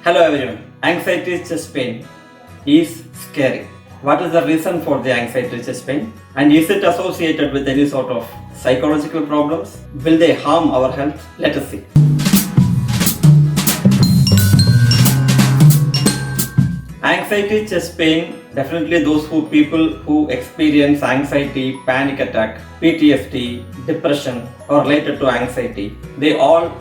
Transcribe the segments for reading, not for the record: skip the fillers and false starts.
Hello everyone. Anxiety chest pain is scary. What is the reason for the anxiety chest pain? And is it associated with any sort of psychological problems? Will they harm our health? Let us see. Anxiety chest pain, definitely those people who experience anxiety, panic attack, PTSD, depression or related to anxiety, they all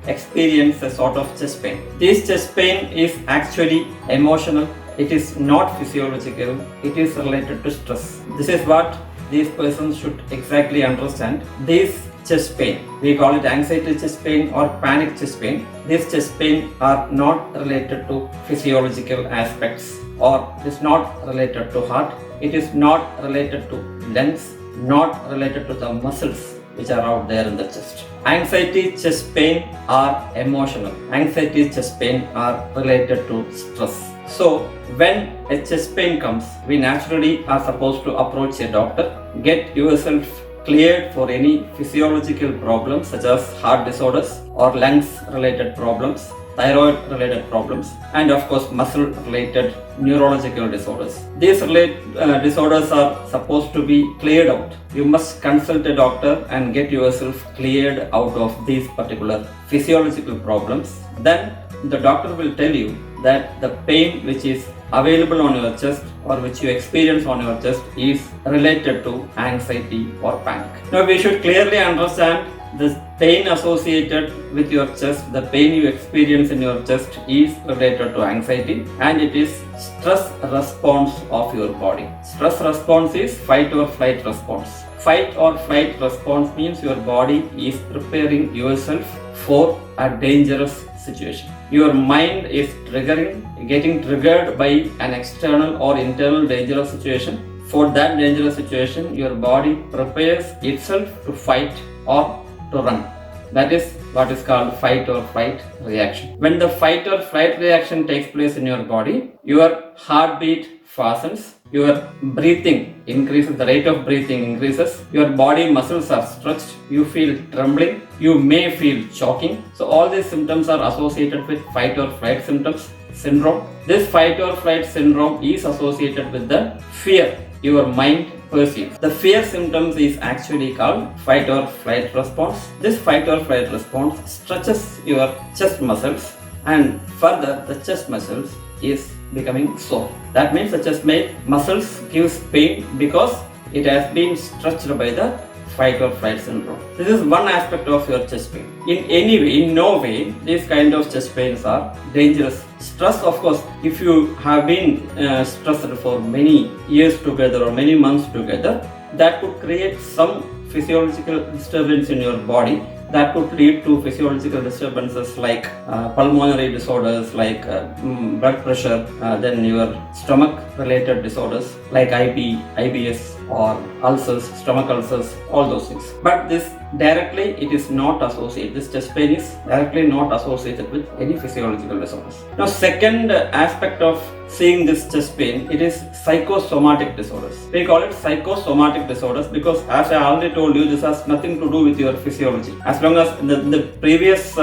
experience a sort of chest pain. This chest pain is actually emotional. It is not physiological. It is related to stress. This is what these persons should exactly understand. This chest pain, we call it anxiety chest pain or panic chest pain. These chest pain are not related to physiological aspects, or is not related to heart. It is not related to lungs, not related to the muscles which are out there in the chest. Anxiety chest pain are emotional. Anxiety chest pain are related to stress. So when a chest pain comes, we naturally are supposed to approach a doctor, get yourself cleared for any physiological problems such as heart disorders or lungs related problems, thyroid related problems, and of course muscle related neurological disorders. These disorders are supposed to be cleared out. You must consult a doctor and get yourself cleared out of these particular physiological problems. Then the doctor will tell you that the pain which is available on your chest or which you experience on your chest is related to anxiety or panic. Now we should clearly understand the pain associated with your chest, the pain you experience in your chest is related to anxiety, and it is stress response of your body. Stress response is fight or flight response. Fight or flight response means your body is preparing yourself for a dangerous situation. Your mind is getting triggered by an external or internal dangerous situation. For that dangerous situation, your body prepares itself to fight or to run. That is what is called fight or flight reaction. When the fight or flight reaction takes place in your body, your heartbeat fastens, your breathing increases, the rate of breathing increases, your body muscles are stretched, you feel trembling, you may feel choking. So all these symptoms are associated with fight or flight syndrome. This fight or flight syndrome is associated with the fear your mind perceives. The fear symptoms is actually called fight or flight response. This fight or flight response stretches your chest muscles, and further the chest muscles is becoming sore. That means the chest muscles gives pain because it has been stretched by the fight or flight syndrome. This is one aspect of your chest pain. In no way, these kind of chest pains are dangerous. Stress, of course, if you have been stressed for many years together or many months together, that could create some physiological disturbance in your body. That could lead to physiological disturbances like pulmonary disorders, like blood pressure, then your stomach related disorders like IBS or ulcers, stomach ulcers, all those things. But this it is not associated, this chest pain is directly not associated with any physiological disorders. Now second aspect of seeing this chest pain, it is psychosomatic disorders. We call it psychosomatic disorders because, as I already told you, this has nothing to do with your physiology. As long as the previous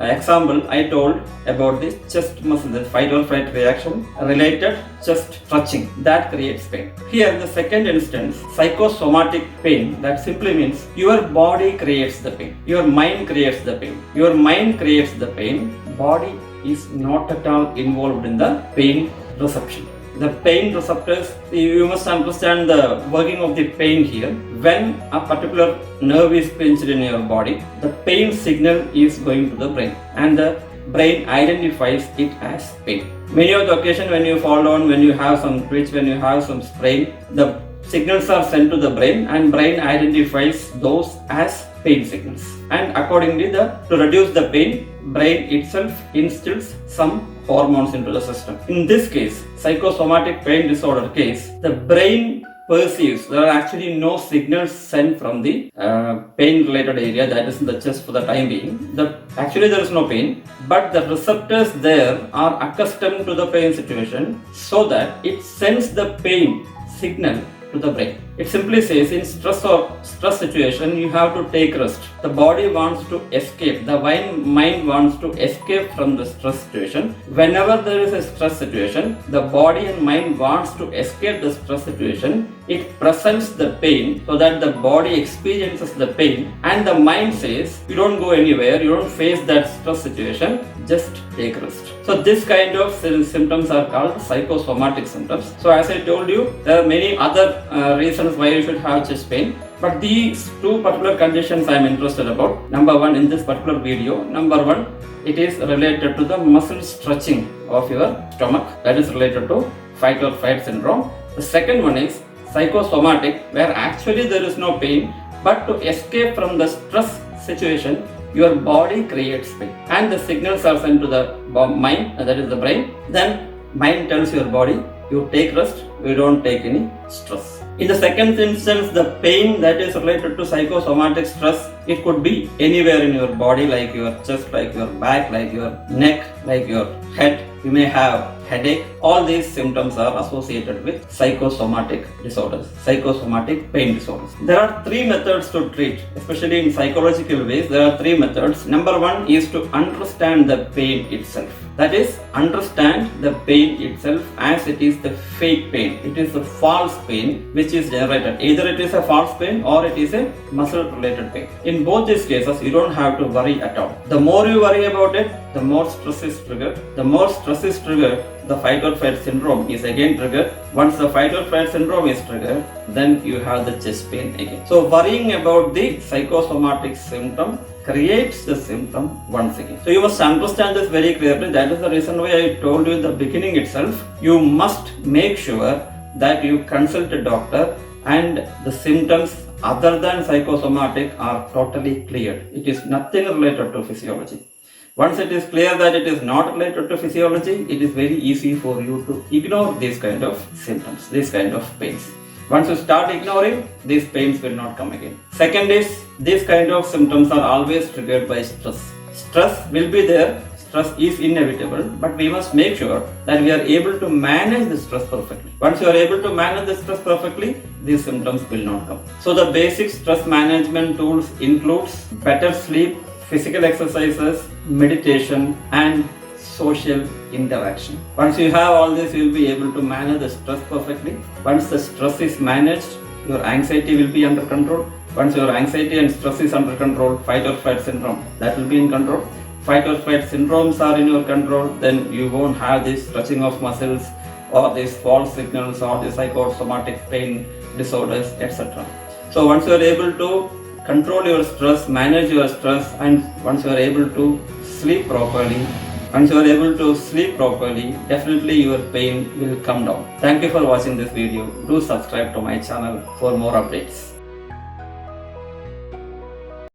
example I told about the chest muscle, the fight or flight reaction related chest stretching, that creates pain. Here the second instance, psychosomatic pain, that simply means your body creates the pain, your mind creates the pain. Your mind creates the pain, body is not at all involved in the pain reception. The pain receptors, you must understand the working of the pain here. When a particular nerve is pinched in your body, the pain signal is going to the brain, and the brain identifies it as pain. Many of the occasions when you fall down, when you have some twitch, when you have some sprain, the signals are sent to the brain, and brain identifies those as pain signals. And accordingly, to reduce the pain, brain itself instills some hormones into the system. In this case, psychosomatic pain disorder case, the brain perceives there are actually no signals sent from the pain related area, that is in the chest for the time being. Actually there is no pain, but the receptors there are accustomed to the pain situation, so that it sends the pain signal to the brain. It simply says in stress situation you have to take rest. The body wants to escape. The mind wants to escape from the stress situation. Whenever there is a stress situation, the body and mind wants to escape the stress situation. It presents the pain so that the body experiences the pain, and the mind says you don't go anywhere, you don't face that stress situation, just take rest. So this kind of symptoms are called psychosomatic symptoms. So as I told you, there are many other reasons why you should have chest pain, but these two particular conditions I am interested about. Number one, in this particular video, number one, it is related to the muscle stretching of your stomach, that is related to fight or flight syndrome. The second one is psychosomatic, where actually there is no pain, but to escape from the stress situation, your body creates pain and the signals are sent to the mind, that is the brain. Then mind tells your body, you take rest, you don't take any stress. In the second instance, the pain that is related to psychosomatic stress, it could be anywhere in your body, like your chest, like your back, like your neck, like your head. You may have headache. All these symptoms are associated with psychosomatic disorders, psychosomatic pain disorders. There are three methods to treat, especially in psychological ways. There are three methods. Number one is to understand the pain itself. That is, understand the pain itself as it is the fake pain. It is a false pain which is generated. Either it is a false pain or it is a muscle related pain. In both these cases, you don't have to worry at all. The more you worry about it, the more stress is triggered. The more stress is triggered, the fight or flight syndrome is again triggered. Once the fight or flight syndrome is triggered, then you have the chest pain again. So worrying about the psychosomatic symptom creates the symptom once again. So you must understand this very clearly. That is the reason why I told you in the beginning itself, you must make sure that you consult a doctor and the symptoms other than psychosomatic are totally cleared. It is nothing related to physiology. Once it is clear that it is not related to physiology, it is very easy for you to ignore these kind of symptoms, these kind of pains. Once you start ignoring, these pains will not come again. Second is, these kind of symptoms are always triggered by stress. Stress will be there, stress is inevitable, but we must make sure that we are able to manage the stress perfectly. Once you are able to manage the stress perfectly, these symptoms will not come. So the basic stress management tools includes better sleep, physical exercises, meditation, and social interaction. Once you have all this, you will be able to manage the stress perfectly. Once the stress is managed, your anxiety will be under control. Once your anxiety and stress is under control, fight or flight syndrome, that will be in control. Fight or flight syndromes are in your control, then you won't have this stretching of muscles or these false signals or the psychosomatic pain disorders, etc. So once you are able to control your stress, manage your stress, and once you are able to sleep properly, definitely your pain will come down. Thank you for watching this video. Do subscribe to my channel for more updates.